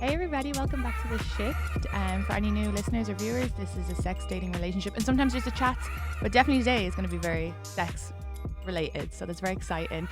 Hey everybody, welcome back to The Shift. For any new listeners or viewers, this is a sex, dating, relationship, and sometimes just a chat, but definitely today is going to be very sex related, so that's very exciting.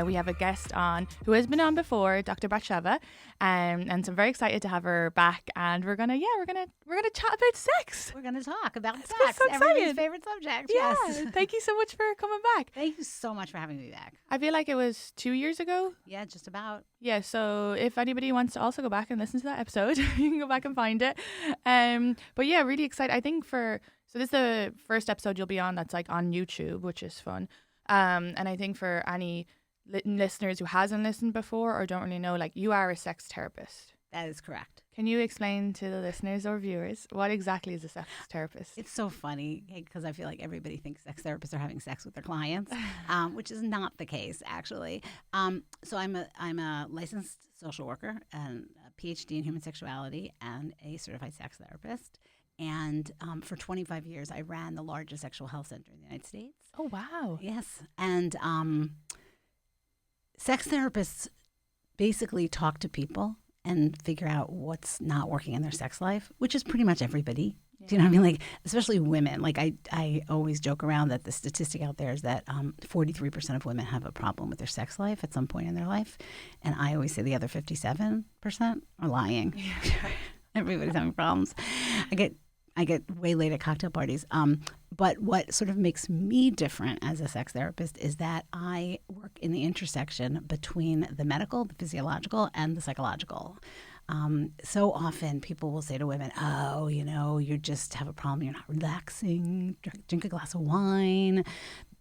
We have a guest on who has been on before, Dr. Bat Sheva, and so I'm very excited to have her back. And we're gonna chat about sex. We're gonna talk about sex, so everybody's favorite subject. Yeah, Yes. thank you so much for coming back. Thank you so much for having me back. I feel like it was 2 years ago. Yeah, just about. Yeah, so if anybody wants to also go back and listen to that episode, you can go back and find it. But yeah, really excited. I think so this is the first episode you'll be on that's like on YouTube, which is fun. And I think for any listeners who hasn't listened before or don't really know, like, you are a sex therapist. That is correct. Can you explain to the listeners or viewers what exactly is a sex therapist? It's so funny because I feel like everybody thinks sex therapists are having sex with their clients, which is not the case, actually. So I'm a licensed social worker and a PhD in human sexuality and a certified sex therapist. And for 25 years, I ran the largest sexual health center in the United States. Oh, wow. Yes. And sex therapists basically talk to people and figure out what's not working in their sex life, which is pretty much everybody. Yeah. Do you know what I mean? Like, especially women. Like, I always joke around that the statistic out there is that 43% of women have a problem with their sex life at some point in their life. And I always say the other 57% are lying. Yeah. Everybody's having problems. I get way late at cocktail parties. But what sort of makes me different as a sex therapist is that I work in the intersection between the medical, the physiological, and the psychological. So often people will say to women, oh, you just have a problem. You're not relaxing. Drink a glass of wine.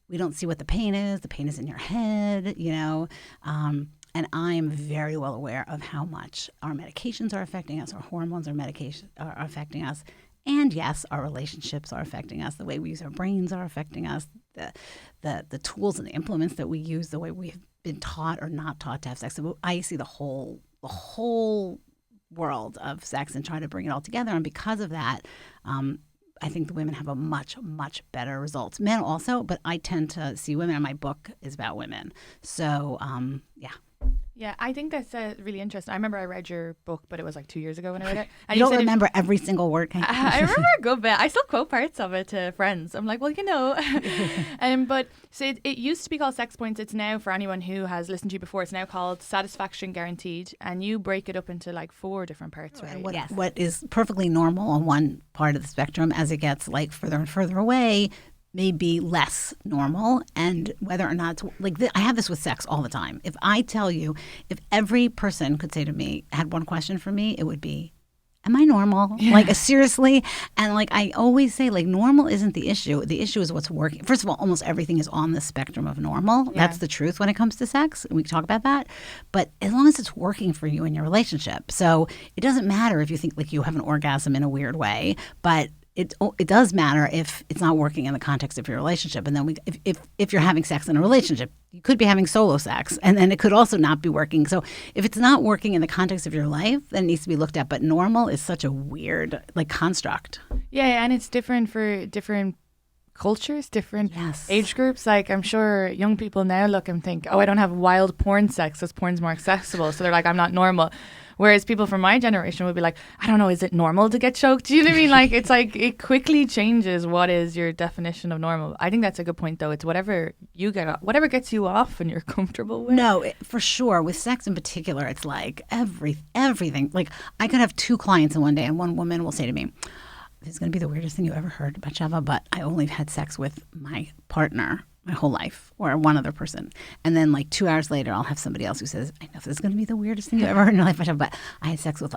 We don't see what the pain is. The pain is in your head, And I'm very well aware of how much our medications are affecting us, our hormones are affecting us. And yes, our relationships are affecting us. The way we use our brains are affecting us. The tools and the implements that we use, the way we've been taught or not taught to have sex. So I see the whole world of sex and try to bring it all together. And because of that, I think the women have a much, much better results. Men also, but I tend to see women, and my book is about women. So, yeah. Yeah, I think that's really interesting. I remember I read your book, but it was like 2 years ago when I read it. And you don't remember every single word? I remember a good bit. I still quote parts of it to friends. I'm like, well, But so it used to be called Sex Points. It's now, for anyone who has listened to you before, it's now called Satisfaction Guaranteed. And you break it up into like 4 different parts, right? What is perfectly normal on one part of the spectrum, as it gets like further and further away, may be less normal, and whether or not I have this with sex all the time. If I tell you, if every person could say to me, had one question for me, it would be, am I normal? Yeah. Like, seriously? And like, I always say, like, normal isn't the issue. The issue is what's working. First of all, almost everything is on the spectrum of normal. Yeah. That's the truth when it comes to sex. We can talk about that. But as long as it's working for you in your relationship. So it doesn't matter if you think like you have an orgasm in a weird way, but it does matter if it's not working in the context of your relationship. And then if you're having sex in a relationship, you could be having solo sex, and then it could also not be working. So if it's not working in the context of your life, then it needs to be looked at. But normal is such a weird construct. Yeah, and it's different for different cultures, different age groups. Like, I'm sure young people now look and think, oh, I don't have wild porn sex, because porn's more accessible. So they're like, I'm not normal. Whereas people from my generation would be like, I don't know, is it normal to get choked? Do you know what I mean? Like, it's like, it quickly changes what is your definition of normal. I think that's a good point, though. It's whatever gets you off and you're comfortable with. No, for sure. With sex in particular, it's like everything. Like, I could have 2 clients in one day, and one woman will say to me, this is going to be the weirdest thing you ever heard about Sheva, but I only had sex with my partner my whole life, or one other person. And then like 2 hours later, I'll have somebody else who says, I know this is going to be the weirdest thing you ever heard in your life, but I had sex with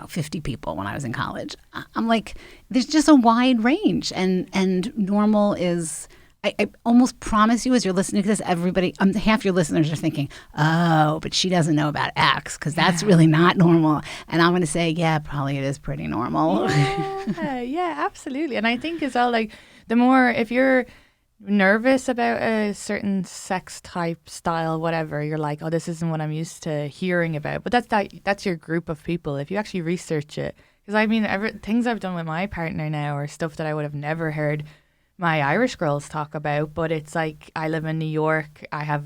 50 people when I was in college. I'm like, there's just a wide range. And normal is, I almost promise you, as you're listening to this, everybody, half your listeners are thinking, oh, but she doesn't know about X, because that's really not normal. And I'm going to say, yeah, probably it is pretty normal. Yeah, absolutely. And I think as well, like, the more, if you're nervous about a certain sex type, style, whatever, you're like, oh, this isn't what I'm used to hearing about. But that's your group of people. If you actually research it, because I mean, things I've done with my partner now are stuff that I would have never heard my Irish girls talk about, but it's like I live in New York. I have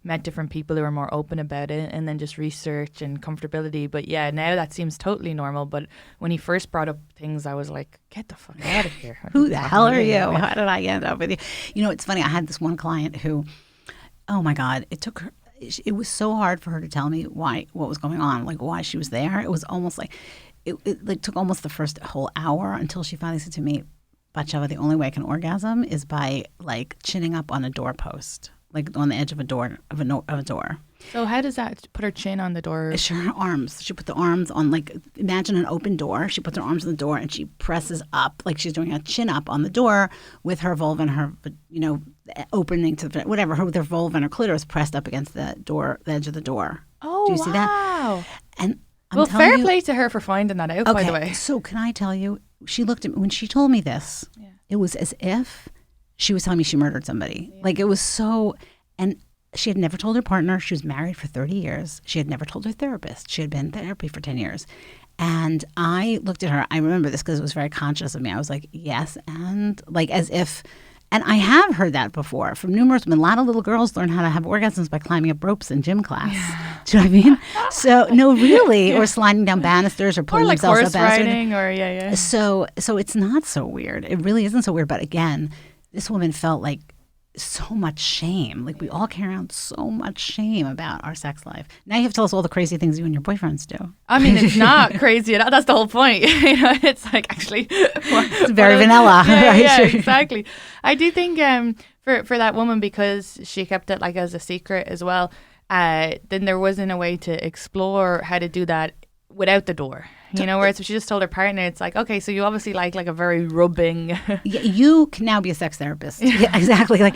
met different people who are more open about it, and then just research and comfortability. But yeah, now that seems totally normal. But when he first brought up things, I was like, get the fuck out of here. Who the hell are you? How did I end up with you? You know, it's funny. I had this one client who, oh my God, it was so hard for her to tell me what was going on, like why she was there. It was almost like, it like took almost the first whole hour until she finally said to me, Bat Sheva, the only way I can orgasm is by like chinning up on a doorpost, like on the edge of a door of a door. So how does that put her chin on the door? Her arms. She put the arms on, like, imagine an open door. She puts her arms on the door and she presses up, like she's doing a chin up on the door with her vulva and her, opening to the, whatever, with her vulva and her clitoris pressed up against the door, the edge of the door. Oh, do you see that? And fair play to her for finding that out, by the way. So can I tell you, she looked at me, when she told me this, it was as if she was telling me she murdered somebody. Yeah. Like, it was so, and she had never told her partner. She was married for 30 years. She had never told her therapist. She had been in therapy for 10 years. And I looked at her. I remember this because it was very conscious of me. I was like, yes, and like as if, and I have heard that before from numerous women. A lot of little girls learn how to have orgasms by climbing up ropes in gym class. Yeah. Do you know what I mean? So, no, really, or sliding down banisters or pulling like themselves up banisters. Or like horse riding, or So it's not so weird. It really isn't so weird. But again, this woman felt like so much shame. Like, we all carry around so much shame about our sex life. Now you have to tell us all the crazy things you and your boyfriends do. I mean, it's not crazy at all. That's the whole point. It's like actually it's very vanilla. Right? Yeah, exactly. I do think for that woman, because she kept it like as a secret as well, then there wasn't a way to explore how to do that without the door. Whereas if she just told her partner, it's like, okay, so you obviously like a very rubbing. Yeah, you can now be a sex therapist. Yeah, exactly. Like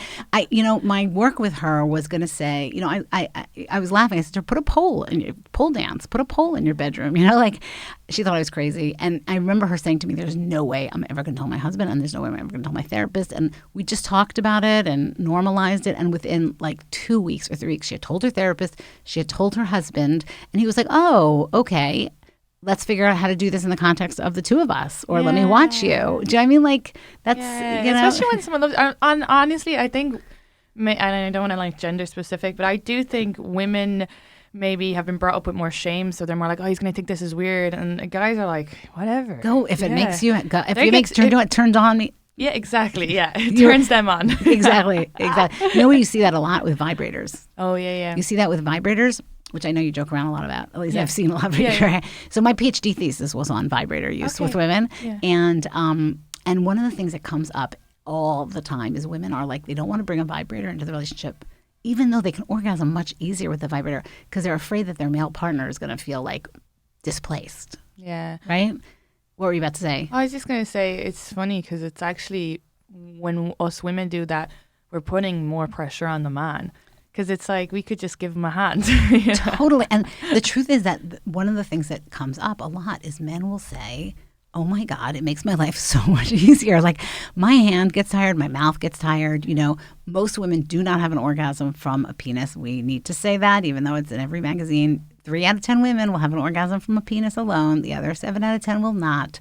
my work with her was going to say, I was laughing. I said to her, put a pole in your pole dance, put a pole in your bedroom. Like she thought I was crazy. And I remember her saying to me, there's no way I'm ever going to tell my husband, and there's no way I'm ever going to tell my therapist. And we just talked about it and normalized it. And within like 2 weeks or 3 weeks, she had told her therapist, she had told her husband, and he was like, oh, okay. Let's figure out how to do this in the context of the two of us, or let me watch you. Do you know what I mean? Like, that's, especially when someone loves, honestly, I think, and I don't want to like gender specific, but I do think women maybe have been brought up with more shame. So they're more like, oh, he's going to think this is weird. And guys are like, whatever. Go. If it makes you, if it makes it turned on me. Yeah, exactly. Yeah. It turns them on. Exactly. You see that a lot with vibrators. Oh, yeah. You see that with vibrators, which I know you joke around a lot about. At least I've seen a lot of it. Yeah. So my PhD thesis was on vibrator use with women. Yeah. And one of the things that comes up all the time is women are like, they don't want to bring a vibrator into the relationship, even though they can orgasm much easier with the vibrator, because they're afraid that their male partner is going to feel like displaced. Yeah. Right? What were you about to say? I was just going to say, it's funny because it's actually, when us women do that, we're putting more pressure on the man. Because it's like, we could just give him a hand. Totally. And the truth is that one of the things that comes up a lot is men will say, oh my God, it makes my life so much easier. Like, my hand gets tired, my mouth gets tired. Most women do not have an orgasm from a penis. We need to say that, even though it's in every magazine. 3 out of 10 women will have an orgasm from a penis alone. The other 7 out of 10 will not.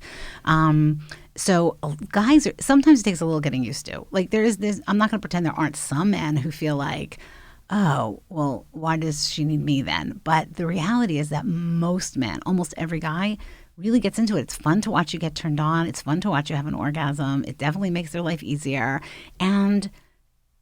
So guys, sometimes it takes a little getting used to. Like, I'm not going to pretend there aren't some men who feel like, oh, well, why does she need me then? But the reality is that most men, almost every guy, really gets into it. It's fun to watch you get turned on. It's fun to watch you have an orgasm. It definitely makes their life easier. And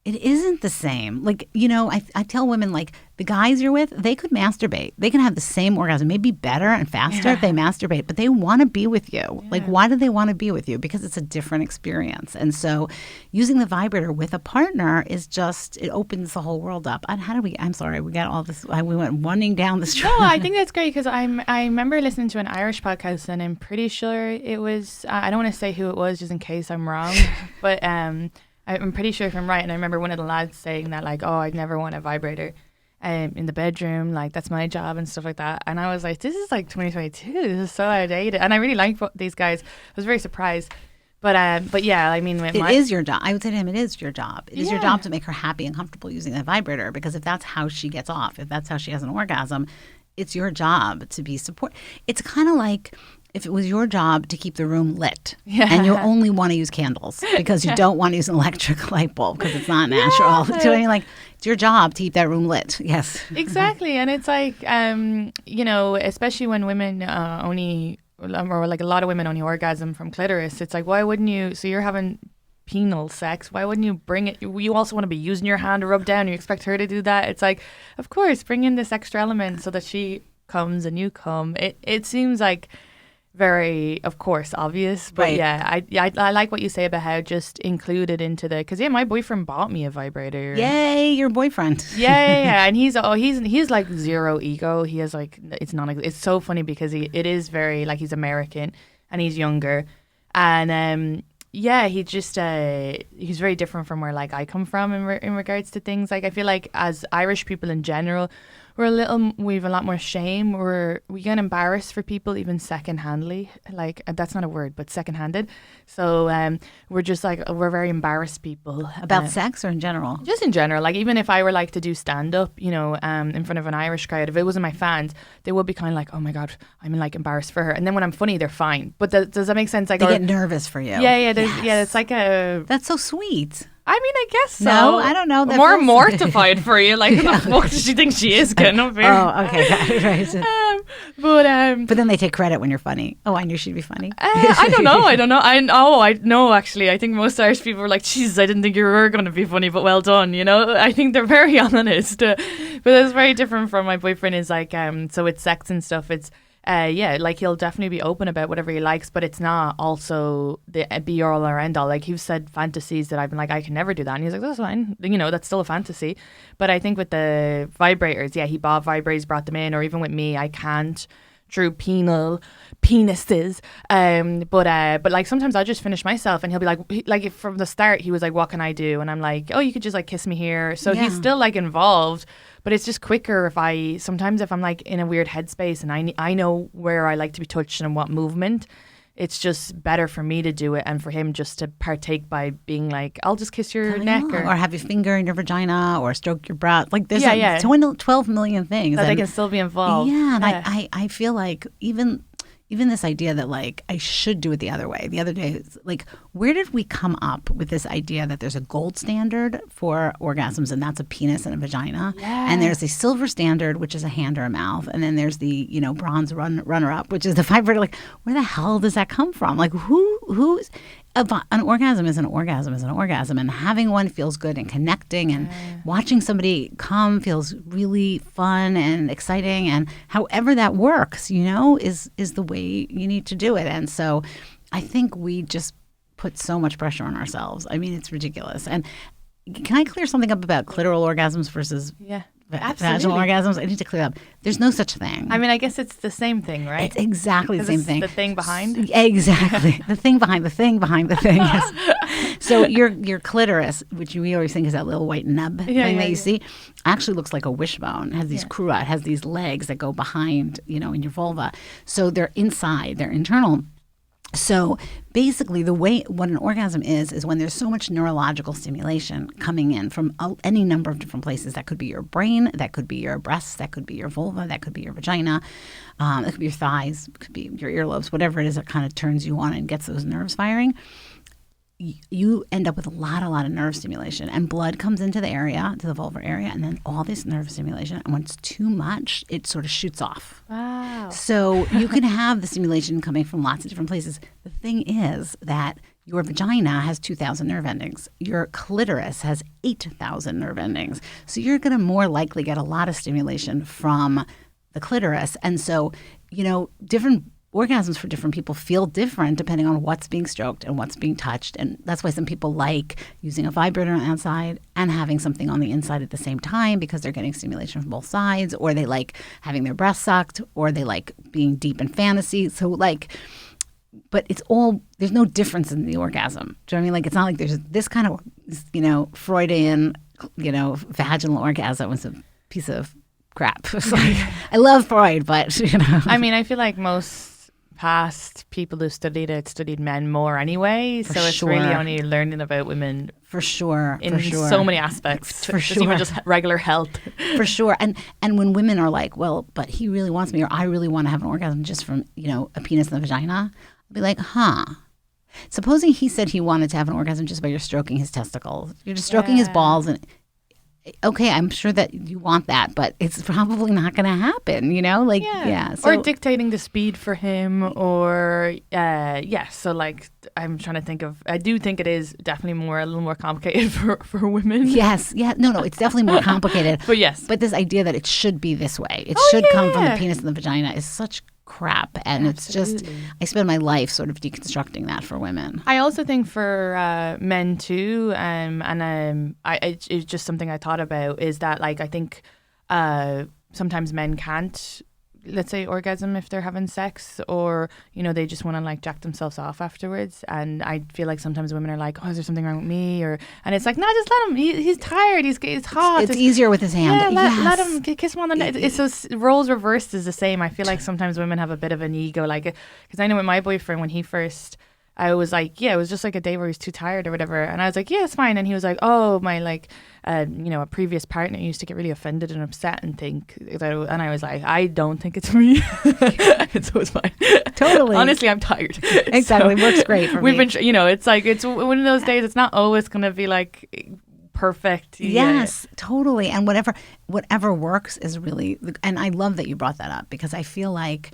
it isn't the same. Like, I tell women, like, the guys you're with, they could masturbate. They can have the same orgasm, maybe better and faster if they masturbate, but they want to be with you. Yeah. Like, why do they want to be with you? Because it's a different experience. And so using the vibrator with a partner is just, it opens the whole world up. And I'm sorry, we got all this, we went running down this track. No, I think that's great, because I remember listening to an Irish podcast, and I'm pretty sure it was, I don't want to say who it was just in case I'm wrong, but I'm pretty sure if I'm right. And I remember one of the lads saying that, like, oh, I'd never want a vibrator in the bedroom. Like, that's my job and stuff like that. And I was like, this is like 2022. This is so outdated. And I really like these guys. I was very surprised. But yeah, I mean, it is your job. I would say to him, it is your job. It is your job to make her happy and comfortable using that vibrator, because if that's how she gets off, if that's how she has an orgasm, it's your job to be support. It's kind of like, if it was your job to keep the room lit Yeah. and you only want to use candles because you don't want to use an electric light bulb because it's not natural. Do you know what I mean? Like, it's your job to keep that room lit. Yes. Exactly. And it's like, especially when women only, or like a lot of women only orgasm from clitoris, it's like, why wouldn't you, so you're having penal sex, why wouldn't you bring it? You also want to be using your hand to rub down. You expect her to do that. It's like, of course, bring in this extra element so that she comes and you come. It seems like very, of course, obvious, but Right. yeah, I like what you say about how just include it into the, because my boyfriend bought me a vibrator. Yay, your boyfriend. Yeah, and he's like zero ego. He has like, it's so funny because it is very like, he's American and he's younger, and yeah, he just he's very different from where like I come from in regards to things. Like, I feel like as Irish people in general, we have a lot more shame. We get embarrassed for people even secondhandly. Like, that's not a word, but secondhanded. So we're just like, we're very embarrassed people. About sex or in general? Just in general. Like, even if I were like to do stand up, in front of an Irish crowd, if it wasn't my fans, they would be kind of like, oh my God, I'm like embarrassed for her. And then when I'm funny, they're fine. But does that make sense? Like, They get nervous for you. Yeah. Yes. Yeah, it's like a... That's so sweet. I mean, I guess so. No, I don't know. That More feels- mortified for you. Like, who the fuck does she think she is getting up here? Oh, okay. Got it, right. But then they take credit when you're funny. Oh, I knew she'd be funny. I don't know. I know, actually. I think most Irish people are like, Jesus, I didn't think you were going to be funny, but well done, I think they're very honest. But it's very different from my boyfriend is like, so it's sex and stuff. It's, like he'll definitely be open about whatever he likes, but it's not also the be all or end all. Like, he's said fantasies that I've been like, I can never do that. And he's like, that's fine. That's still a fantasy. But I think with the vibrators, yeah, he bought vibrators, brought them in, or even with me, I can't through penises. But like sometimes I'll just finish myself and he'll be like from the start, he was like, what can I do? And I'm like, oh, you could just like kiss me here. So Yeah. he's still like involved. But it's just quicker if I'm like in a weird headspace and I know where I like to be touched and what movement, it's just better for me to do it and for him just to partake by being like, I'll just kiss your neck or have your finger in your vagina or stroke your brow. Like there's 12 million things. that and they can still be involved. Yeah, and I feel like even this idea that like I should do it the other way. The other day, like, where did we come up with this idea that there's a gold standard for orgasms and that's a penis and a vagina, and there's a silver standard which is a hand or a mouth, and then there's the bronze runner up which is the vibrator. Like, where the hell does that come from? Like, who's an orgasm is an orgasm is an orgasm, and having one feels good and connecting, and watching somebody come feels really fun and exciting, and however that works, is the way you need to do it. And so I think we just put so much pressure on ourselves. I mean, it's ridiculous. And can I clear something up about clitoral orgasms versus vaginal orgasms? I need to clear up. There's no such thing. I mean, I guess it's the same thing, right? It's exactly the same thing. The thing behind? Exactly. The thing behind the thing behind the thing. Yes. So your clitoris, which we always think is that little white nub thing that you see, actually looks like a wishbone. It has these crura, it has these legs that go behind, in your vulva. So they're inside, they're internal. So basically what an orgasm is when there's so much neurological stimulation coming in from any number of different places. That could be your brain, that could be your breasts, that could be your vulva, that could be your vagina, that could be your thighs, it could be your earlobes, whatever it is that kind of turns you on and gets those nerves firing. You end up with a lot of nerve stimulation, and blood comes into the area, to the vulvar area, and then all this nerve stimulation. And when it's too much, it sort of shoots off. Wow. So you can have the stimulation coming from lots of different places. The thing is that your vagina has 2,000 nerve endings. Your clitoris has 8,000 nerve endings. So you're going to more likely get a lot of stimulation from the clitoris. And so, different orgasms for different people feel different depending on what's being stroked and what's being touched. And that's why some people like using a vibrator on the outside and having something on the inside at the same time, because they're getting stimulation from both sides, or they like having their breasts sucked, or they like being deep in fantasy. So like, but there's no difference in the orgasm. Do you know what I mean? Like, it's not like there's this kind of, Freudian, vaginal orgasm was a piece of crap. It's like, I love Freud, but, I mean, I feel like most past people who studied men more anyway. So it's really only learning about women for sure in so many aspects. For sure. Even just regular health. For sure. And when women are like, well, but he really wants me, or I really want to have an orgasm just from, a penis and the vagina, I'll be like, supposing he said he wanted to have an orgasm just by you're stroking his testicles. You're just stroking his balls, and okay, I'm sure that you want that, but it's probably not going to happen, So, or dictating the speed for him, or so like I'm trying to think of. I do think it is definitely a little more complicated for women. Yes, no, it's definitely more complicated. But yes, but this idea that it should be this way, it should come from the penis and the vagina, is such crap, and it's just I spend my life sort of deconstructing that for women. I also think for men too, it's just something I thought about, is that like I think sometimes men can't, let's say, orgasm if they're having sex, or they just want to like jack themselves off afterwards, and I feel like sometimes women are like, is there something wrong with me, and it's like, no, just let him, he's tired, he's hot, it's easier with his hand. Let him kiss him on the neck. It's so roles reversed is the same. I feel like sometimes women have a bit of an ego, like, because I know with my boyfriend, when he first, I was like, it was just like a day where he's too tired or whatever. And I was like, it's fine. And he was like, my, like, a previous partner used to get really offended and upset and think that, and I was like, I don't think it's me. So it's fine. Totally. Honestly, I'm tired. Exactly. Works great for me. We've been, it's like, it's one of those days, it's not always going to be like perfect. Yes, totally. And whatever works is really, and I love that you brought that up, because I feel like,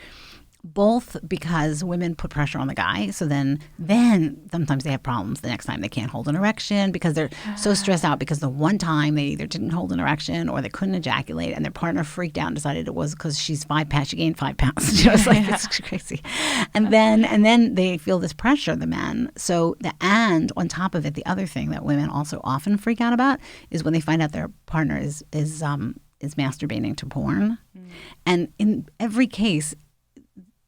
both because women put pressure on the guy, so then sometimes they have problems the next time. They can't hold an erection because they're so stressed out because the one time they either didn't hold an erection or they couldn't ejaculate, and their partner freaked out and decided it was because she gained 5 pounds. It's like, it's crazy. And then they feel this pressure, the men. So and on top of it, the other thing that women also often freak out about is when they find out their partner is masturbating to porn. And in every case,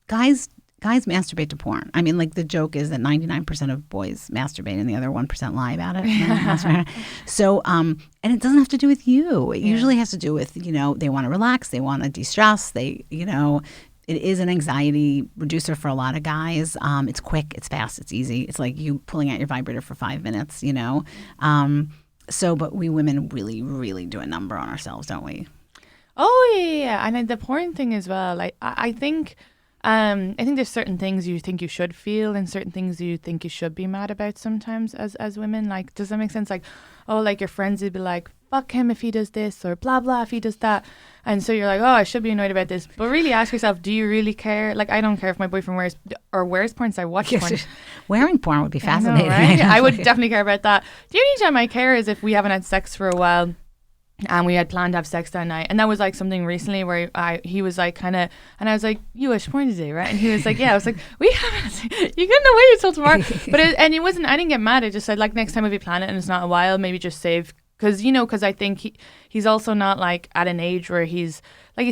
Guys masturbate to porn. I mean, like, the joke is that 99% of boys masturbate and the other 1% lie about it. So, and it doesn't have to do with you. It usually has to do with, they want to relax, they want to de-stress, it is an anxiety reducer for a lot of guys. It's quick, it's fast, it's easy. It's like you pulling out your vibrator for 5 minutes, but we women really, really do a number on ourselves, don't we? Oh, yeah. And the porn thing as well. I think there's certain things you think you should feel and certain things you think you should be mad about sometimes as women. Like, does that make sense? Like, like your friends would be like, fuck him if he does this, or blah, blah if he does that. And so you're like, I should be annoyed about this. But really ask yourself, do you really care? Like, I don't care if my boyfriend wears porn, so I watch porn. Wearing porn would be fascinating. I know, right? I would definitely care about that. The only time I care is if we haven't had sex for a while, and we had planned to have sex that night, and that was like something recently where he was like kind of, and I was like, you watched porn today, right? And he was like, yeah. I was like, we haven't. You couldn't wait until tomorrow. But it wasn't. I didn't get mad. I just said, like, next time if we plan it and it's not a while, maybe just save, because I think he's also not like at an age where he's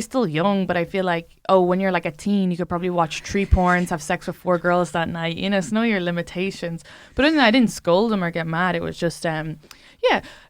still young, but I feel like, when you're like a teen, you could probably watch 3 porns, have sex with 4 girls that night, so know your limitations. But other than that, I didn't scold him or get mad. It was just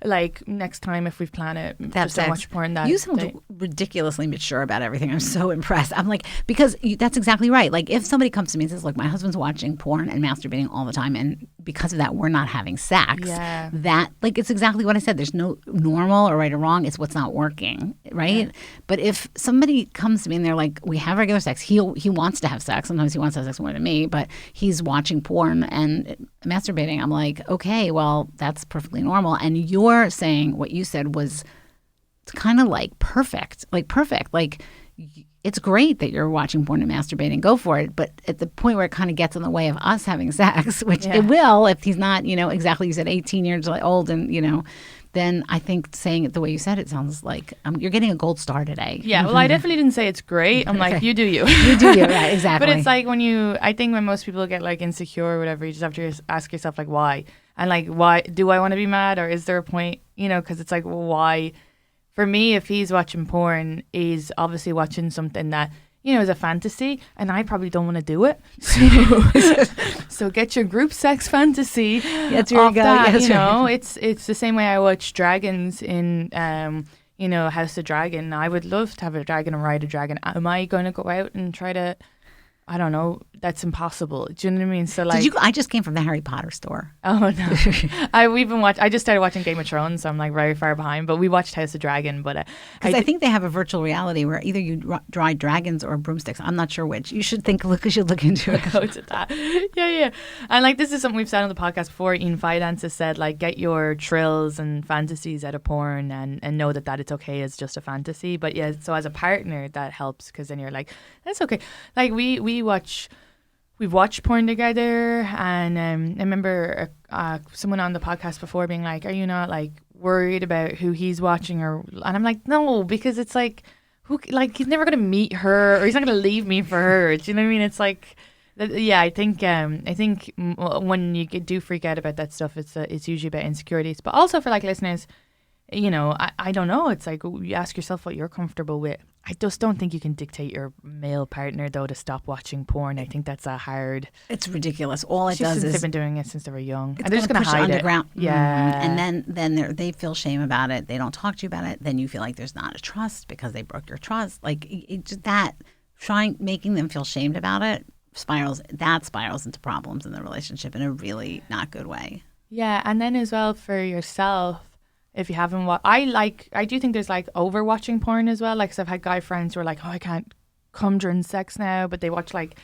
like, next time if we plan it, just don't watch porn that You sound day. ridiculously mature about everything. I'm so impressed. I'm like, because that's exactly right. Like, if somebody comes to me and says, look, my husband's watching porn and masturbating all the time, and because of that, we're not having sex. Yeah. That, like, it's exactly what I said. There's no normal or right or wrong. It's what's not working, right? Yeah. But if somebody comes to me and they're like, we have regular sex, he wants to have sex. Sometimes he wants to have sex more than me, but he's watching porn and masturbating. I'm like, okay, well, that's perfectly normal. And you're saying what you said was kind of like perfect. Like, it's great that you're watching porn and masturbating. Go for it. But at the point where it kind of gets in the way of us having sex, which it will if he's not, exactly, you said 18 years old and, then I think saying it the way you said it sounds like you're getting a gold star today. Yeah, well, I definitely didn't say it's great. I'm like, you do you. You do you, right, exactly. But it's like I think when most people get like insecure or whatever, you just have to ask yourself, like, why? And like, why do I want to be mad, or is there a point, because it's like, well, why? For me, if he's watching porn, he's obviously watching something that, is a fantasy, and I probably don't want to do it. So get your group sex fantasy off that, yes, it's the same way I watch dragons in, House of Dragon. I would love to have a dragon and ride a dragon. Am I going to go out and try to I don't know, that's impossible. Do you know what I mean? So like, I just came from the Harry Potter store. Oh no, I just started watching Game of Thrones, so I'm like very far behind. But we watched House of Dragon. But because I think they have a virtual reality where either you draw dragons or broomsticks. I'm not sure which. You should look into it. Go to that. Yeah. And like this is something we've said on the podcast before. Ian Fidance has said like get your thrills and fantasies out of porn and know that it's okay as just a fantasy. But yeah, so as a partner that helps because then you're like that's okay. Like we've watched porn together, and I remember someone on the podcast before being like, "Are you not like worried about who he's watching?" And I'm like, "No, because it's like, he's never gonna meet her, or he's not gonna leave me for her." Do you know what I mean? It's like, yeah, I think when you do freak out about that stuff, it's usually about insecurities, but also for like listeners. You know, I don't know. It's like you ask yourself what you're comfortable with. I just don't think you can dictate your male partner, though, to stop watching porn. I think that's It's ridiculous. All it does is they've been doing it since they were young, and they're just going to hide underground. It. Yeah, and then they feel shame about it. They don't talk to you about it. Then you feel like there's not a trust because they broke your trust. Like making them feel shamed about it spirals into problems in the relationship in a really not good way. Yeah, and then as well for yourself. If you haven't I do think there's like overwatching porn as well. Like, cause I've had guy friends who are like, oh, I can't come during sex now, but they watch like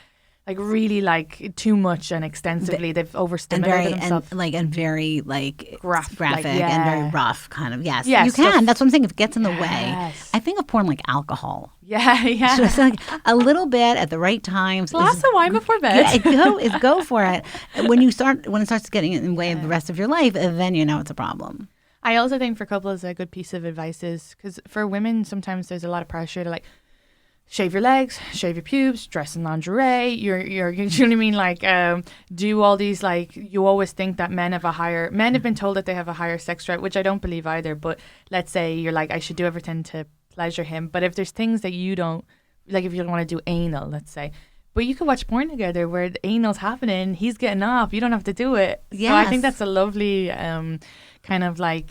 really like too much and extensively. They've overstimulated themselves. And very like graphic like, and very rough kind of. Yes, yeah, you can. That's what I'm saying. If it gets in the way, I think of porn like alcohol. Yeah. So it's like a little bit at the right times. Glass of wine before bed. Go for it. When it starts getting in the way of the rest of your life, then you know it's a problem. I also think for couples a good piece of advice is because for women sometimes there's a lot of pressure to like shave your legs, shave your pubes, dress in lingerie. You know what I mean? Like do all these like you always think that men have been told that they have a higher sex drive, which I don't believe either. But let's say you're like I should do everything to pleasure him. But if there's things that you don't like, if you don't want to do anal, let's say. But you could watch porn together where the anal's happening, he's getting off, you don't have to do it. Yes. So I think that's a lovely kind of like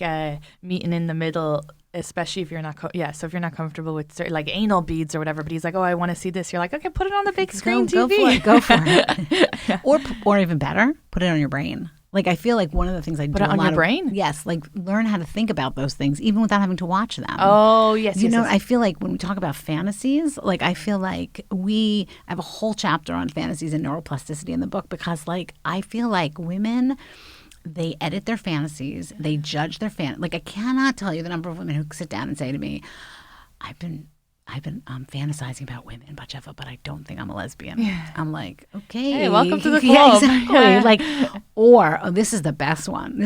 meeting in the middle, especially if you're not so if you're not comfortable with certain, like anal beads or whatever, but he's like, oh, I want to see this. You're like, okay, put it on the big screen TV. Go for it. Yeah. Or even better, put it on your brain. Like I feel like one of the things I do put it on your brain. Yes, like learn how to think about those things even without having to watch them. Oh yes, you know. Yes. I feel like when we talk about fantasies, like I feel like I have a whole chapter on fantasies and neuroplasticity in the book because like I feel like women. They edit their fantasies. They judge their Like I cannot tell you the number of women who sit down and say to me, "I've been fantasizing about women, Bat Sheva, but I don't think I'm a lesbian." Yeah. I'm like, okay, hey, welcome to the club. Yeah, exactly. Yeah. Like, or this is the best one.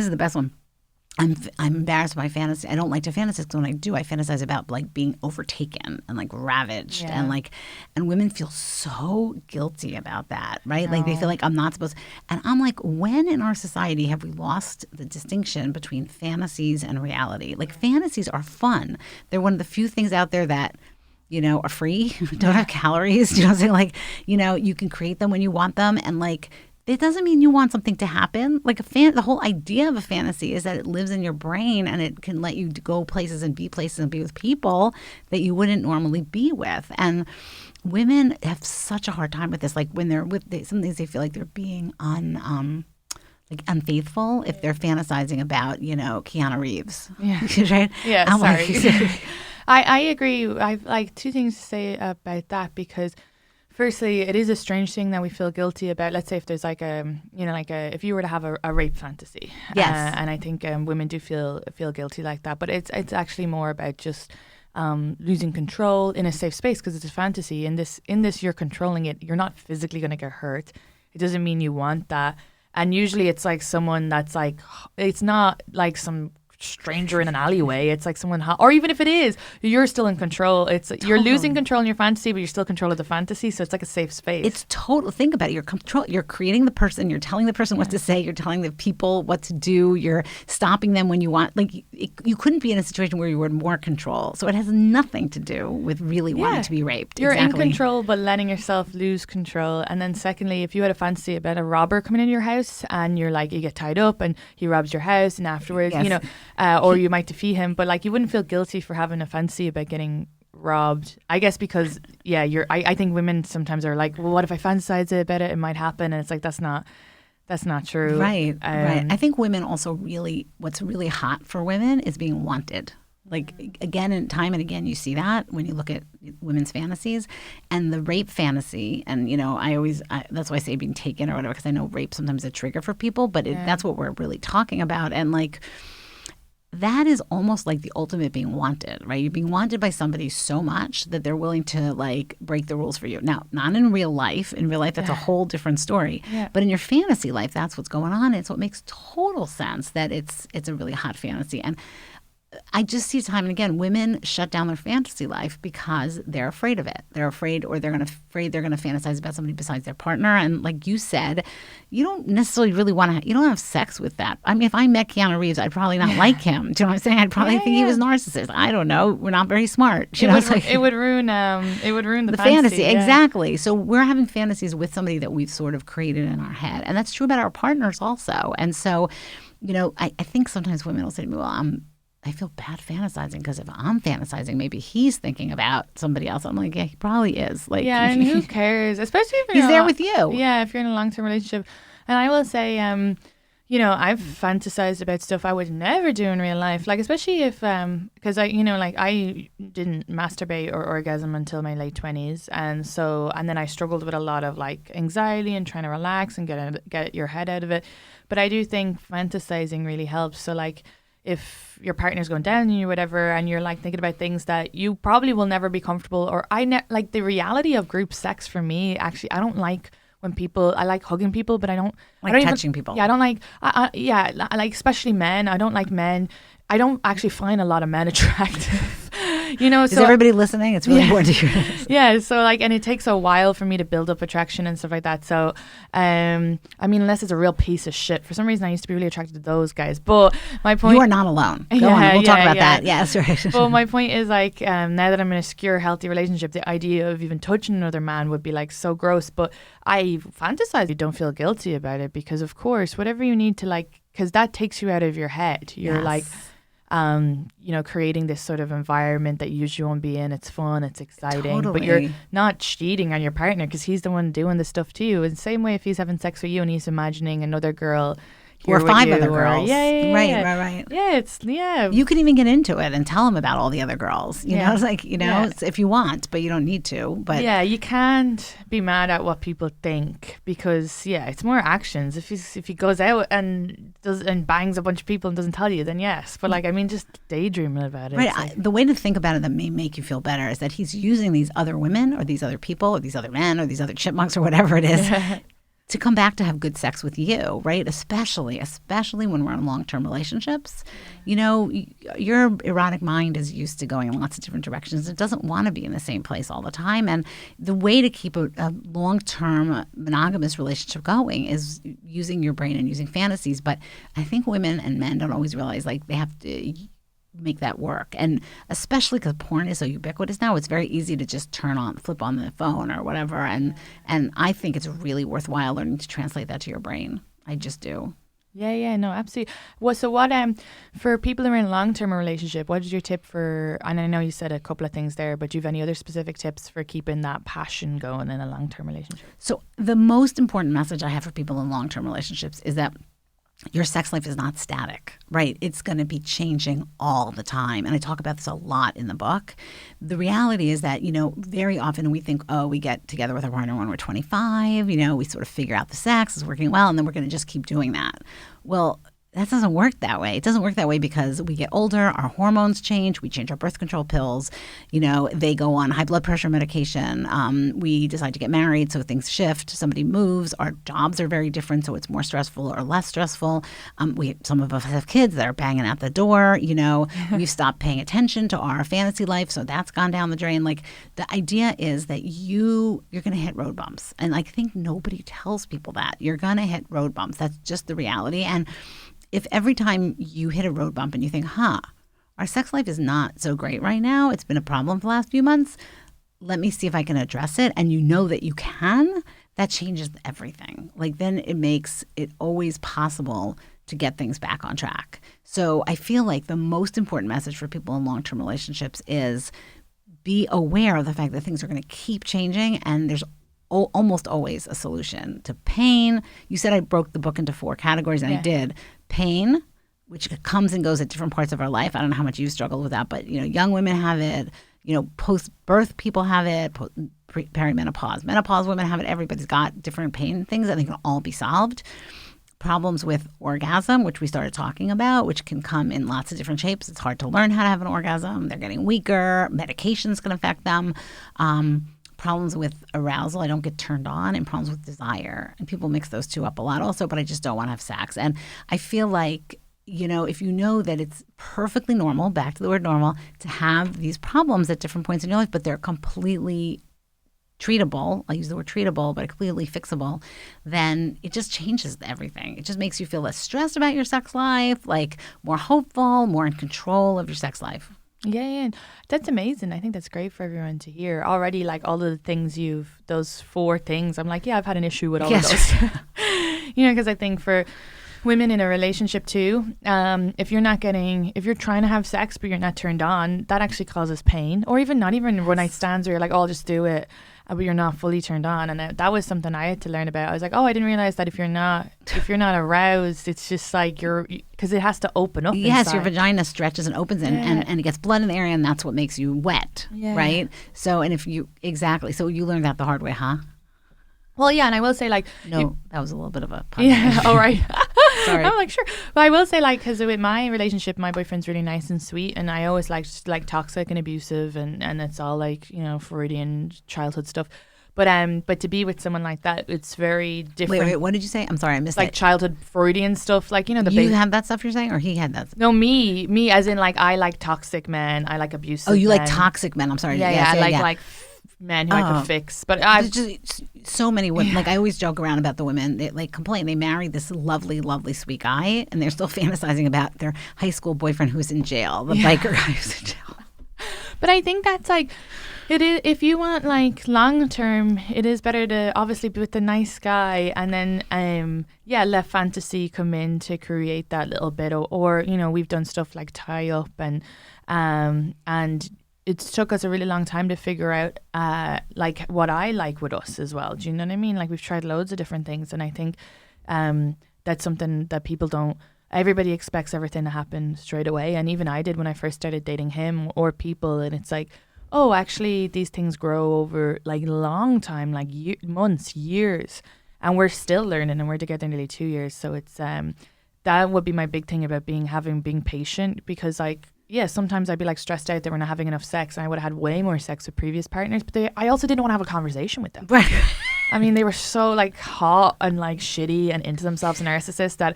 I'm embarrassed by fantasy. I don't like to fantasize because when I do, I fantasize about like being overtaken and like ravaged and women feel so guilty about that, right? No. Like they feel like I'm not supposed. And I'm like, when in our society have we lost the distinction between fantasies and reality? Like fantasies are fun. They're one of the few things out there that are free, don't have calories. You know what I'm saying? Like, you can create them when you want them, and like. It doesn't mean you want something to happen. Like the whole idea of a fantasy is that it lives in your brain and it can let you go places and be with people that you wouldn't normally be with. And women have such a hard time with this. Like when they're sometimes they feel like they're being unfaithful if they're fantasizing about, Keanu Reeves. Yeah. Right? Yeah, sorry. I agree. I've like two things to say about that because firstly, it is a strange thing that we feel guilty about. Let's say if there's if you were to have a rape fantasy. Yes. And I think women do feel guilty like that. But it's actually more about just losing control in a safe space because it's a fantasy. In this, you're controlling it. You're not physically going to get hurt. It doesn't mean you want that. And usually it's like someone that's like, it's not like some stranger in an alleyway. It's like someone or even if it is, you're still in control. It's you're losing control in your fantasy, but you're still control of the fantasy, so it's like a safe space. It's total. Think about it. You're creating the person, you're telling the person what to say, you're telling the people what to do, you're stopping them when you want. Like you couldn't be in a situation where you were in more control. So it has nothing to do with really wanting to be raped. You're in control but letting yourself lose control. And then secondly, if you had a fantasy about a robber coming into your house and you're like, you get tied up and he robs your house and afterwards, or you might defeat him, but like you wouldn't feel guilty for having a fantasy about getting robbed. I guess because I think women sometimes are like, well, what if I fantasize about it? It might happen, and it's like that's not true. Right. I think women also what's really hot for women is being wanted. Like again and time and again, you see that when you look at women's fantasies and the rape fantasy. And that's why I say being taken or whatever, because I know rape sometimes is a trigger for people, but that's what we're really talking about. And like that is almost like the ultimate being wanted, right? You're being wanted by somebody so much that they're willing to like break the rules for you. Now, not in real life. In real life, that's a whole different story. Yeah. But in your fantasy life, that's what's going on. It's what makes total sense that it's a really hot fantasy. And I just see time and again, women shut down their fantasy life because they're afraid of it. They're afraid, or they're going to fantasize about somebody besides their partner. And like you said, you don't necessarily really want to. You don't have sex with that. I mean, if I met Keanu Reeves, I'd probably not like him. Do you know what I'm saying? I'd probably think he was narcissist. I don't know. We're not very smart. It would ruin the fantasy. Exactly. So we're having fantasies with somebody that we've sort of created in our head, and that's true about our partners also. And so, I think sometimes women will say to me, "Well, I feel bad fantasizing because if I'm fantasizing, maybe he's thinking about somebody else." I'm like, yeah, he probably is. Like, yeah, and who cares? Especially if he's there with you. Yeah, if you're in a long-term relationship. And I will say, I've fantasized about stuff I would never do in real life. Like, especially if, because I didn't masturbate or orgasm until my late 20s, and then I struggled with a lot of like anxiety and trying to relax and get your head out of it. But I do think fantasizing really helps. So like, if your partner's going down on you or whatever, and you're like thinking about things that you probably will never be comfortable, or like the reality of group sex for me, actually, I don't like when I like hugging people, but I don't touching people. Yeah, I don't like, I like especially men. I don't like men. I don't actually find a lot of men attractive. Is everybody listening? It's really important to hear this. Yeah, so like, and it takes a while for me to build up attraction and stuff like that. So, unless it's a real piece of shit. For some reason, I used to be really attracted to those guys. But my point... You are not alone. Go on. We'll talk about that. Yes, right. Well, my point is like, now that I'm in a secure, healthy relationship, the idea of even touching another man would be like so gross. But I fantasize. You don't feel guilty about it because, of course, whatever you need to like, because that takes you out of your head. You're like... creating this sort of environment that you usually won't be in. It's fun, it's exciting, totally. But you're not cheating on your partner because he's the one doing the stuff to you. In the same way, if he's having sex with you and he's imagining another girl or 5 other girls. Right. Yeah, you can even get into it and tell him about all the other girls. You know, it's like, if you want, but you don't need to. But yeah, you can't be mad at what people think because it's more actions. If he goes out and bangs a bunch of people and doesn't tell you, then yes. But like, I mean, just daydreaming about it. Right. Like, the way to think about it that may make you feel better is that he's using these other women or these other people or these other men or these other chipmunks or whatever it is. To come back to have good sex with you, right? Especially when we're in long-term relationships. Your erotic mind is used to going in lots of different directions. It doesn't want to be in the same place all the time. And the way to keep a long-term monogamous relationship going is using your brain and using fantasies. But I think women and men don't always realize like they have to make that work. And especially because porn is so ubiquitous now, it's very easy to just flip on the phone or whatever. And I think it's really worthwhile learning to translate that to your brain. I just do. Yeah, no, absolutely. Well, so what, for people who are in a long-term relationship, what is your tip for, and I know you said a couple of things there, but do you have any other specific tips for keeping that passion going in a long-term relationship? So the most important message I have for people in long-term relationships is that your sex life is not static, right? It's going to be changing all the time. And I talk about this a lot in the book. The reality is that, very often we think, we get together with our partner when we're 25, we sort of figure out the sex is working well, and then we're going to just keep doing that. Well, that doesn't work that way. It doesn't work that way because we get older, our hormones change, we change our birth control pills, they go on high blood pressure medication, we decide to get married, so things shift, somebody moves, our jobs are very different, so it's more stressful or less stressful. Some of us have kids that are banging at the door, we've stopped paying attention to our fantasy life, so that's gone down the drain. Like, the idea is that you're going to hit road bumps, and I think nobody tells people that. You're going to hit road bumps. That's just the reality. And if every time you hit a road bump and you think, our sex life is not so great right now, it's been a problem for the last few months, let me see if I can address it, and you know that you can, that changes everything. Like, then it makes it always possible to get things back on track. So I feel like the most important message for people in long-term relationships is be aware of the fact that things are going to keep changing, and there's almost always a solution to pain. You said I broke the book into 4 categories, and I did. Pain, which comes and goes at different parts of our life. I don't know how much you've struggled with that, but young women have it. Post-birth people have it. Perimenopause, menopause women have it. Everybody's got different pain things that they can all be solved. Problems with orgasm, which we started talking about, which can come in lots of different shapes. It's hard to learn how to have an orgasm. They're getting weaker. Medications can affect them. Problems with arousal, I don't get turned on, and problems with desire. And people mix those two up a lot also, but I just don't want to have sex. And I feel like, if you know that it's perfectly normal, back to the word normal, to have these problems at different points in your life, but they're completely treatable, I use the word treatable, but completely fixable, then it just changes everything. It just makes you feel less stressed about your sex life, like more hopeful, more in control of your sex life. Yeah. That's amazing. I think that's great for everyone to hear. Already, like all of the things those 4 things, I'm like, I've had an issue with all of those. Because I think for women in a relationship too, if you're trying to have sex but you're not turned on, that actually causes pain. Or even not even one night stands where you're like, oh, I'll just do it, but you're not fully turned on. And that was something I had to learn about. I was like, oh, I didn't realize that if you're not aroused, it's just like because it has to open up. Yes, inside. your vagina stretches and opens and it gets blood in the area, and that's what makes you wet, right? So, and if you so you learned that the hard way, huh? Well, yeah, and I will say that was a little bit of a pun. Yeah, all right. Sorry. I'm like, sure. But I will say, because with my relationship, my boyfriend's really nice and sweet, and I always liked toxic and abusive, and it's all Freudian childhood stuff. But to be with someone like that, it's very different. Wait, what did you say? I'm sorry, I missed it. Childhood Freudian stuff, You have that stuff you're saying, or he had that stuff? No, me as in I like toxic men, I like abusive men. Oh, you like toxic men, I'm sorry. Yeah, I like men who I could fix. But There's just so many women. I always joke around about the women. They complain. They married this lovely, lovely, sweet guy, and they're still fantasizing about their high school boyfriend who's in jail, the biker guy who's in jail. But I think that's it is. If you want long term, it is better to obviously be with the nice guy, and then let fantasy come in to create that little bit. Or we've done stuff like tie up and it took us a really long time to figure out what I like with us as well. Do you know what I mean? We've tried loads of different things, and I think that's something that people don't. Everybody expects everything to happen straight away, and even I did when I first started dating him or people. And it's like, oh, actually, these things grow over long time, months, years, and we're still learning, and we're together nearly 2 years. So it's that would be my big thing about being patient, because sometimes I'd be stressed out that we're not having enough sex, and I would have had way more sex with previous partners, but I also didn't want to have a conversation with them. Right. I mean, they were so hot and shitty and into themselves and narcissists that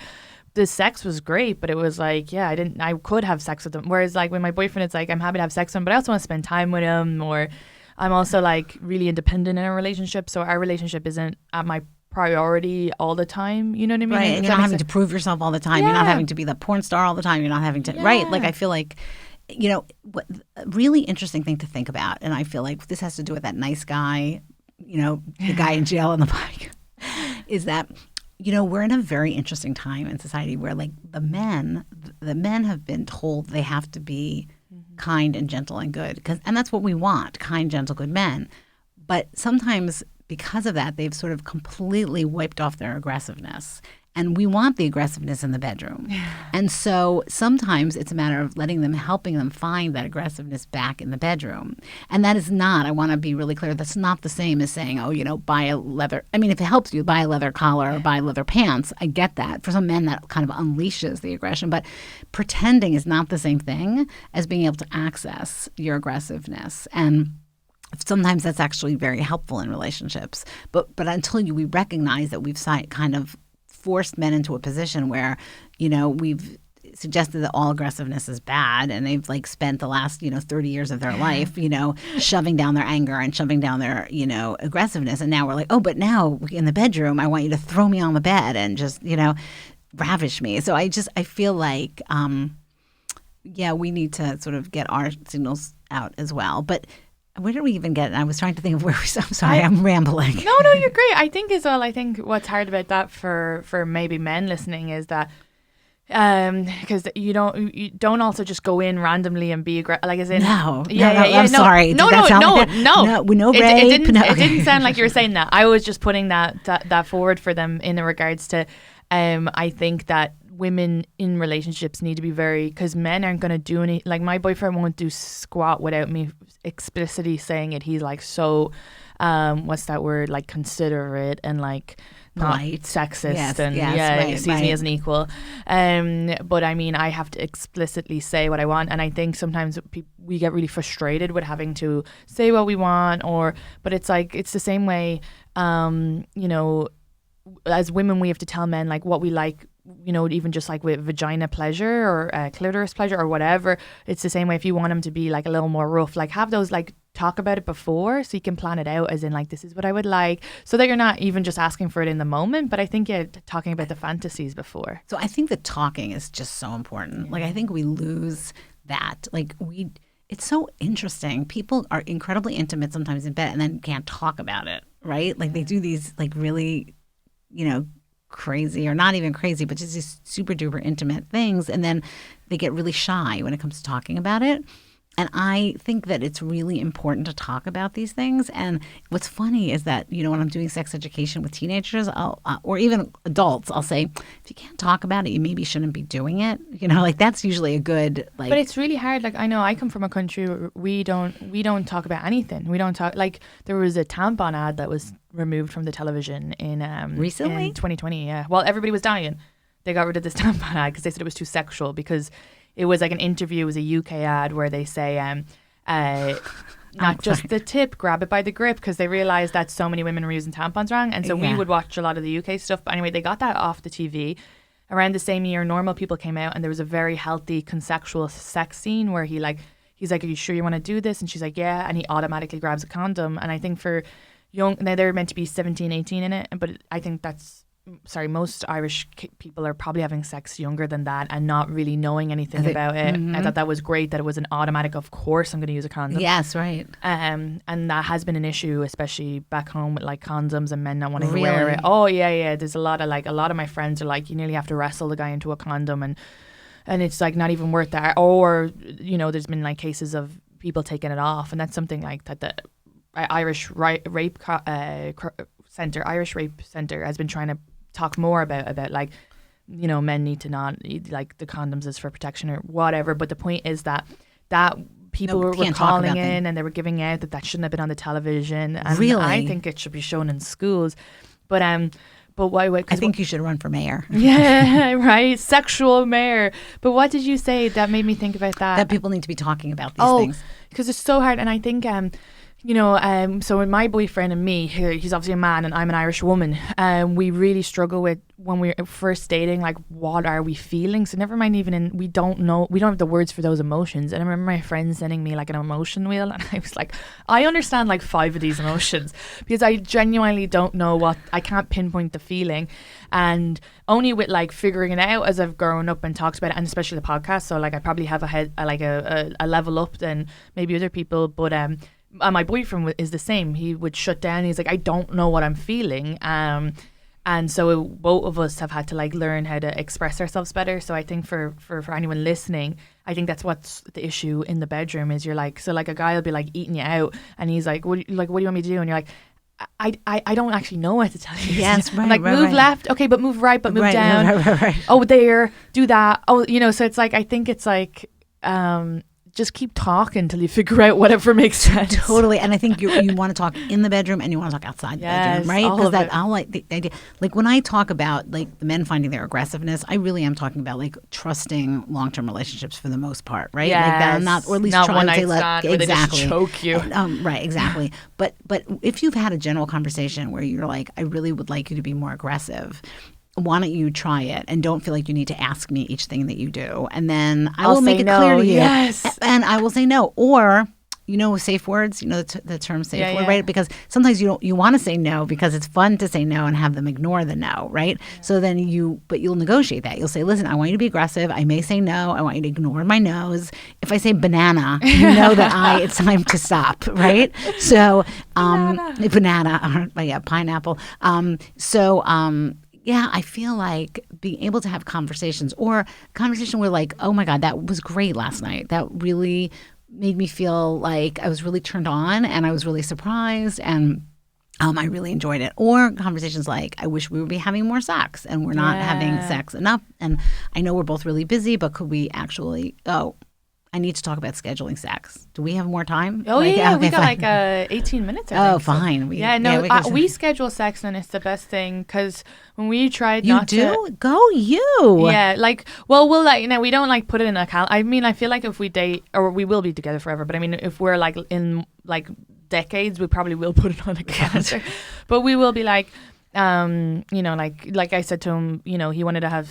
the sex was great, but it was I could have sex with them. Whereas with my boyfriend, it's I'm happy to have sex with him, but I also want to spend time with him, or I'm also really independent in a relationship, so our relationship isn't at my priority all the time. You know what I mean? Right, and you're not having to prove yourself all the time. Yeah. You're not having to be the porn star all the time. You're not having to, right? I feel a really interesting thing to think about, and I feel this has to do with that nice guy, the guy in jail on the bike, is that, we're in a very interesting time in society where the men have been told they have to be kind and gentle and good, and that's what we want, kind, gentle, good men. But sometimes because of that, they've sort of completely wiped off their aggressiveness. And we want the aggressiveness in the bedroom. And so sometimes it's a matter of helping them find that aggressiveness back in the bedroom. And that is not, I want to be really clear, that's not the same as saying, buy a leather, if it helps you, buy a leather collar or buy leather pants. I get that. For some men, that kind of unleashes the aggression. But pretending is not the same thing as being able to access your aggressiveness. And sometimes that's actually very helpful in relationships. But until we recognize that we've kind of forced men into a position where, we've suggested that all aggressiveness is bad, and they've spent the last, 30 years of their life, shoving down their anger and shoving down their, aggressiveness. And now we're but now in the bedroom, I want you to throw me on the bed and just, ravish me. So I feel we need to sort of get our signals out as well. But where did we even get? I was trying to think of where we. I'm sorry, I'm rambling. No, you're great. I think as well. I think what's hard about that for maybe men listening is that Because you don't also just go in randomly and be aggressive. Like as in, I'm sorry. No. Rape. It didn't sound like you were saying that. I was just putting that forward for them in regards to. I think that women in relationships need to be because men aren't going to do any. Like my boyfriend won't do squat without me explicitly saying it. He's like so, what's that word? Like considerate and like. Not polite, sexist, right, sees me as an equal. But I mean, I have to explicitly say what I want, and I think sometimes we get really frustrated with having to say what we want, but it's like it's the same way. As women, we have to tell men like what we like. Even just like with vagina pleasure or clitoris pleasure or whatever. It's the same way if you want them to be like a little more rough, like have those like talk about it before so you can plan it out as in like this is what I would like so that you're not even just asking for it in the moment. But I think talking about the fantasies before. So I think the talking is just so important. Like I think we lose that. Like it's so interesting. People are incredibly intimate sometimes in bed and then can't talk about it, right? Like they do these like really, crazy or not even crazy, but just these super duper intimate things. And then they get really shy when it comes to talking about it. And I think that it's really important to talk about these things. And what's funny is that, when I'm doing sex education with teenagers or even adults, I'll say, if you can't talk about it, you maybe shouldn't be doing it. Like that's usually a good like. But it's really hard. Like I know I come from a country where we don't talk about anything. We don't talk. Like there was a tampon ad that was removed from the television in recently in 2020. Yeah. Well, everybody was dying. They got rid of this tampon ad because they said it was too sexual because. It was like an interview. It was a UK ad where they say, not just the tip, grab it by the grip, because they realised that so many women were using tampons wrong. And so we would watch a lot of the UK stuff. But anyway, they got that off the TV. Around the same year, Normal People came out and there was a very healthy consensual sex scene where he's like, are you sure you want to do this? And she's like, yeah. And he automatically grabs a condom. And I think for young, now they're meant to be 17, 18 in it. But I think most Irish people are probably having sex younger than that and not really knowing anything about it. I thought that was great that it was an automatic, of course I'm going to use a condom. Yes, right. And that has been an issue, especially back home with like condoms and men not wanting to wear it. Oh, yeah. There's a lot of my friends are like, you nearly have to wrestle the guy into a condom and it's like not even worth that. Or, there's been like cases of people taking it off, and that's something like that the Irish Rape Centre has been trying to talk more about like men need to not like the condoms is for protection or whatever, but the point is that people were calling in and they were giving out that shouldn't have been on the television, and really? I think it should be shown in schools, but why? I think you should run for mayor. Yeah, right. Sexual mayor. But what did you say that made me think about that? That people need to be talking about these things because it's so hard, and I think so when my boyfriend and me, he's obviously a man and I'm an Irish woman, we really struggle with when we're first dating, like what are we feeling? So never mind we don't have the words for those emotions. And I remember my friend sending me like an emotion wheel and I was like, I understand like 5 of these emotions because I genuinely don't know I can't pinpoint the feeling. And only with like figuring it out as I've grown up and talked about it, and especially the podcast. So like I probably have a level up than maybe other people, but my boyfriend is the same. He would shut down. He's like, I don't know what I'm feeling. And so both of us have had to like learn how to express ourselves better. So I think for anyone listening, I think that's what's the issue in the bedroom is you're like, so like a guy will be like eating you out and he's like, what do you want me to do? And you're like, I don't actually know what to tell you. Yes, right. I'm like, move left. Okay, but move right, but move down. Right. Oh, there, do that. Oh, so it's like, I think it's like, just keep talking until you figure out whatever makes sense. Totally. And I think you want to talk in the bedroom and you want to talk outside the bedroom, right? Because I like the idea. Like when I talk about like the men finding their aggressiveness, I really am talking about like trusting long-term relationships for the most part, right? Yes. Like that I'm not, or at least not trying one to night stand where they just choke you. Right, exactly. But if you've had a general conversation where you're like, I really would like you to be more aggressive, why don't you try it and don't feel like you need to ask me each thing that you do, and then I will make it clear to you. Yes. And I will say no. Or safe words, the term safe word, right? Because sometimes you want to say no because it's fun to say no and have them ignore the no, right? Yeah. So then you'll negotiate that. You'll say, listen, I want you to be aggressive. I may say no. I want you to ignore my no's. If I say banana, you know that it's time to stop, right? So, banana, pineapple. Yeah, I feel like being able to have conversations or conversation where like, oh my God, that was great last night. That really made me feel like I was really turned on and I was really surprised and I really enjoyed it. Or conversations like, I wish we would be having more sex and we're not having sex enough. And I know we're both really busy, but could we actually, I need to talk about scheduling sex. Do we have more time? Oh, like, yeah, okay, we got fine. like 18 minutes, I think. Fine. We schedule sex and it's the best thing because when we tried You not do? to... Go you. Yeah, like, well, we'll like, we don't like put it in a I mean, I feel like if we date, or we will be together forever, but I mean, if we're like in like decades, we probably will put it on a calendar. But we will be like, like I said to him, he wanted to have,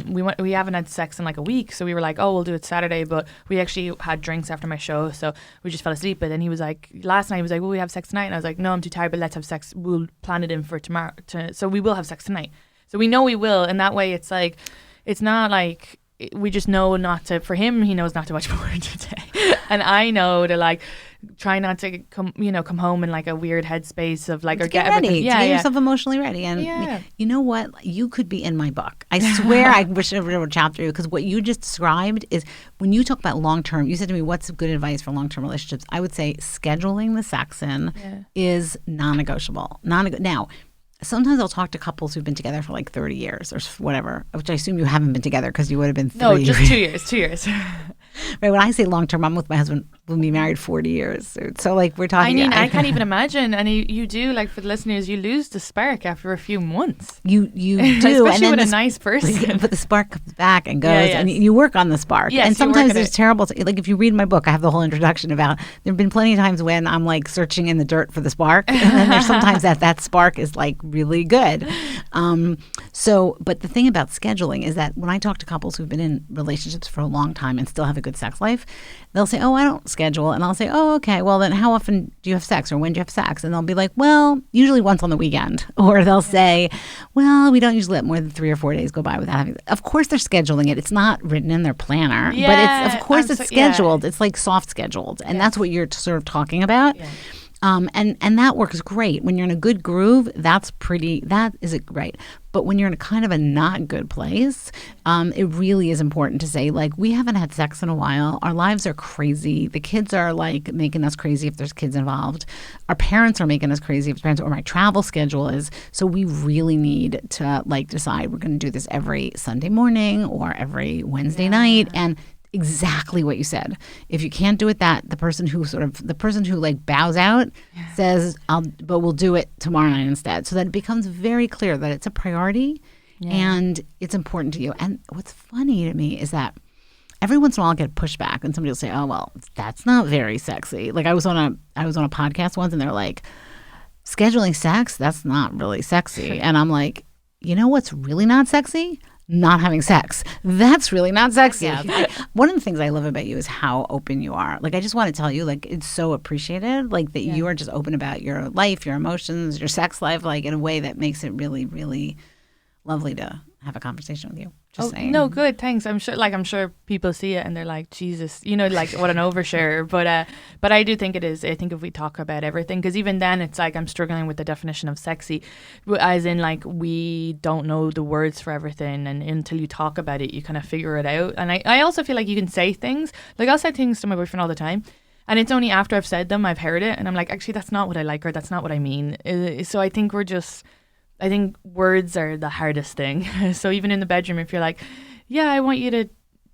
we haven't had sex in like a week. So we were like, oh, we'll do it Saturday. But we actually had drinks after my show. So we just fell asleep. But then he was like, last night he was like, will we have sex tonight? And I was like, no, I'm too tired, but let's have sex. We'll plan it in for tomorrow. So we will have sex tonight. So we know we will. And that way it's like, it's not like, we just know not to, for him, he knows not to watch porn today. And I know to like, try not to come home in like a weird headspace of like, or get ready. everything. Get yourself emotionally ready. And you know what? You could be in my book. I swear I wish I wrote a chapter because what you just described is when you talk about long-term, you said to me, what's good advice for long-term relationships? I would say scheduling the sex in is non-negotiable. Now, sometimes I'll talk to couples who've been together for like 30 years or whatever, which I assume you haven't been together because you would have been 3. No, just 2 years, 2 years. Right, when I say long-term, I'm with my husband. We'll be married 40 years. So like we're talking. I mean, I can't even imagine. And you do, like for the listeners, you lose the spark after a few months. You do. Especially and then with a nice person. But the spark comes back and goes and you work on the spark. Yes, and sometimes there's terrible, like if you read my book, I have the whole introduction about, there have been plenty of times when I'm like searching in the dirt for the spark. And then there's sometimes that spark is like really good. But the thing about scheduling is that when I talk to couples who've been in relationships for a long time and still have a good sex life, they'll say, oh, I don't schedule. And I'll say, oh, okay, well then how often do you have sex or when do you have sex? And they'll be like, well, usually once on the weekend. Or they'll say, well, we don't usually let more than 3 or 4 days go by without having. Of course they're scheduling it. It's not written in their planner, but it's scheduled. It's like soft scheduled. And that's what you're sort of talking about. Yeah. And that works great. When you're in a good groove, that is great. But when you're in a kind of a not good place, it really is important to say, like, we haven't had sex in a while. Our lives are crazy. The kids are like making us crazy if there's kids involved. Our parents are making us crazy if parents, or my travel schedule is. So we really need to like decide we're going to do this every Sunday morning or every Wednesday night. And exactly what you said. If you can't do it, the person who like bows out says, but we'll do it tomorrow night instead. So that it becomes very clear that it's a priority and it's important to you. And what's funny to me is that every once in a while I'll get pushback and somebody will say, oh, well, that's not very sexy. Like I was on a podcast once and they're like, scheduling sex, that's not really sexy. And I'm like, you know what's really not sexy? Not having sex. That's really not sexy. Yeah. One of the things I love about you is how open you are. Like, I just want to tell you, like, it's so appreciated, like, that you are just open about your life, your emotions, your sex life, like, in a way that makes it really, really lovely to have a conversation with you. Just saying. No, good, thanks. I'm sure people see it and they're like, Jesus, like what an overshare. But I do think it is. I think if we talk about everything, because even then it's like I'm struggling with the definition of sexy, as in like we don't know the words for everything, and until you talk about it, you kind of figure it out. And I also feel like you can say things, like I'll say things to my boyfriend all the time, and it's only after I've said them I've heard it, and I'm like, actually that's not what I like, or that's not what I mean. So I think I think words are the hardest thing. So even in the bedroom, if you're like, yeah, I want you to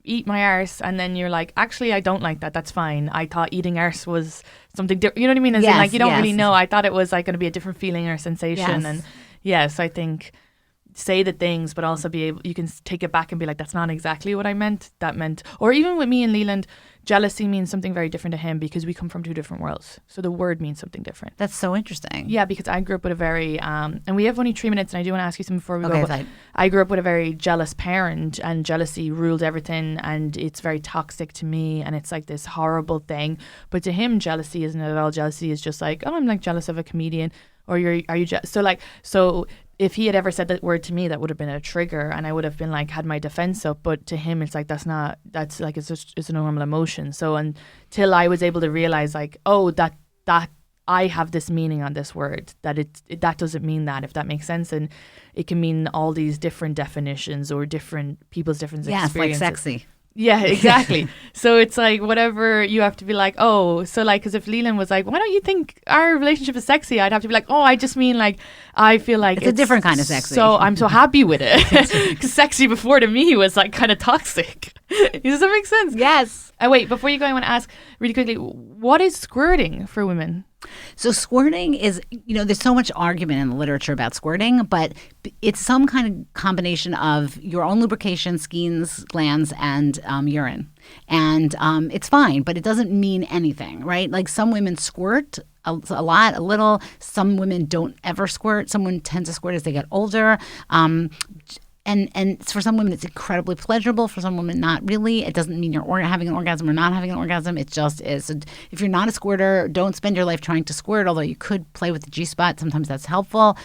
eat my arse, and then you're like, actually, I don't like that. That's fine. I thought eating arse was something different. You know what I mean? As in, like, you don't really know. I thought it was like going to be a different feeling or sensation. And yes, I think say the things, but also be able, you can take it back and be like, that's not exactly what I meant. That meant, or even with me and Leland, jealousy means something very different to him because we come from 2 different worlds. So the word means something different. That's so interesting. Yeah, because I grew up with a very, and we have only 3 minutes and I do want to ask you something before we go. But I grew up with a very jealous parent, and jealousy ruled everything, and it's very toxic to me, and it's like this horrible thing. But to him, jealousy isn't at all. Jealousy is just like, oh, I'm like jealous of a comedian, or are you jealous? So if he had ever said that word to me, that would have been a trigger, and I would have been like, had my defense up. But to him, it's like, that's like, it's a normal emotion. So until I was able to realize like, oh, that I have this meaning on this word, that that doesn't mean that, if that makes sense. And it can mean all these different definitions or different people's different experiences. Like sexy. Yeah, exactly. So it's like whatever you have to be like, oh, so like, because if Leland was like, why don't you think our relationship is sexy? I'd have to be like, oh, I just mean like, I feel like it's a different kind of sexy. So I'm so happy with it. Because sexy before to me was like kind of toxic. Does that make sense? Yes. Wait, before you go, I want to ask really quickly, what is squirting for women? So squirting is, there's so much argument in the literature about squirting, but it's some kind of combination of your own lubrication, skeins, glands, and urine. And it's fine, but it doesn't mean anything, right? Like some women squirt a lot, a little. Some women don't ever squirt. Some women tend to squirt as they get older. And for some women, it's incredibly pleasurable. For some women, not really. It doesn't mean you're having an orgasm or not having an orgasm. It just is. So if you're not a squirter, don't spend your life trying to squirt, although you could play with the G-spot. Sometimes that's helpful.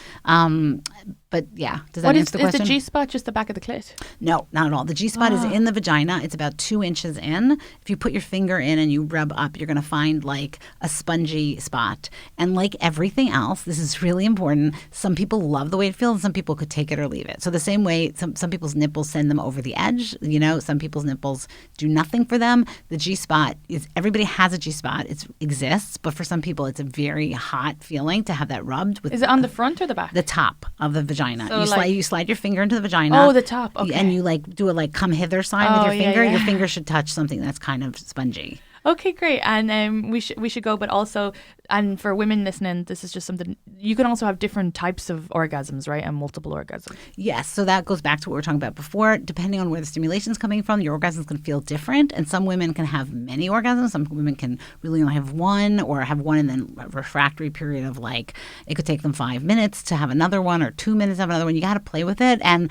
But yeah, does that answer the question? Is the G-spot just the back of the clit? No, not at all. The G-spot is in the vagina. It's about 2 inches in. If you put your finger in and you rub up, you're going to find like a spongy spot. And like everything else, this is really important. Some people love the way it feels and some people could take it or leave it. So the same way some people's nipples send them over the edge, some people's nipples do nothing for them. The G-spot is, everybody has a G-spot. It exists, but for some people it's a very hot feeling to have that rubbed with. Is it on the front or the back? The top of the vagina. So you slide your finger into the vagina. Oh, the top. Okay. And you like do a like come hither sign with your finger. Yeah. Your finger should touch something that's kind of spongy. Okay, great. And we should go, but also, and for women listening, this is just something, you can also have different types of orgasms, right? And multiple orgasms. Yes. So that goes back to what we were talking about before. Depending on where the stimulation is coming from, your orgasms can feel different. And some women can have many orgasms. Some women can really only have one, or have one and then a refractory period of like, it could take them 5 minutes to have another one, or 2 minutes to have another one. You got to play with it. And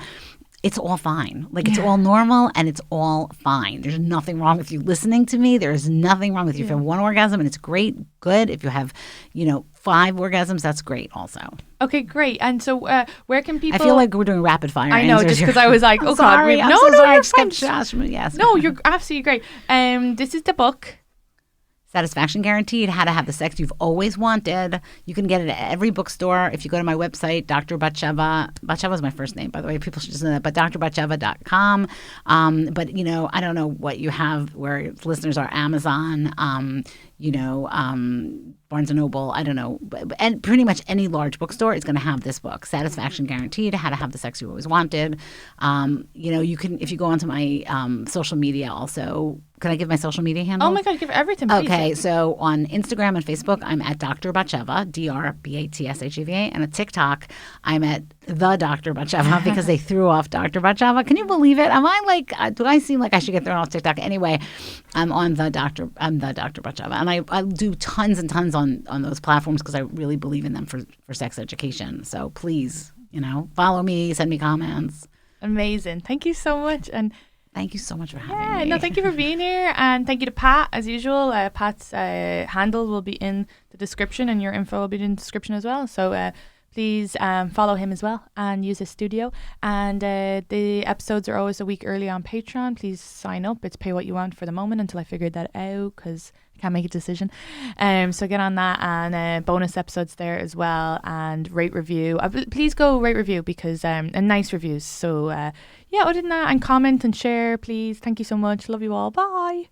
it's all fine. Like, it's all normal and it's all fine. There's nothing wrong with you listening to me. There's nothing wrong with you if you have one orgasm and it's great, good. If you have, 5 orgasms, that's great also. Okay, great. And so where can people... I feel like we're doing rapid fire. I know, just because I was like, oh, sorry, God. I'm so sorry. I just fine. kept Josh. Yes. No, you're absolutely great. This is the book. Satisfaction Guaranteed, How to Have the Sex You've Always Wanted. You can get it at every bookstore. If you go to my website, Dr. Bat Sheva. Bat Sheva is my first name, by the way. People should just know that. But drbatsheva.com. But, I don't know what you have where listeners are. Amazon, Barnes & Noble, I don't know. And pretty much any large bookstore is going to have this book, Satisfaction Guaranteed, How to Have the Sex You Always Wanted. You can, if you go onto my social media also. Can I give my social media handle? Oh my God, give everything. Please. Okay, so on Instagram and Facebook, I'm at Dr. Bat Sheva, DrBatsheva, and at TikTok, I'm at the Dr. Bat Sheva because they threw off Dr. Bat Sheva. Can you believe it? Am I like? Do I seem like I should get thrown off TikTok? Anyway, I'm the Dr. Bat Sheva, and I do tons and tons on those platforms because I really believe in them for sex education. So please, follow me, send me comments. Amazing. Thank you so much. And thank you so much for having me. No, thank you for being here. And thank you to Pat, as usual. Pat's handle will be in the description, and your info will be in the description as well. So please follow him as well and use his studio. And the episodes are always a week early on Patreon. Please sign up. It's pay what you want for the moment until I figure that out, because I can't make a decision. So get on that, and bonus episodes there as well, and rate, review. Please go rate, review, because and nice reviews. So other than that, and comment and share, please. Thank you so much. Love you all. Bye.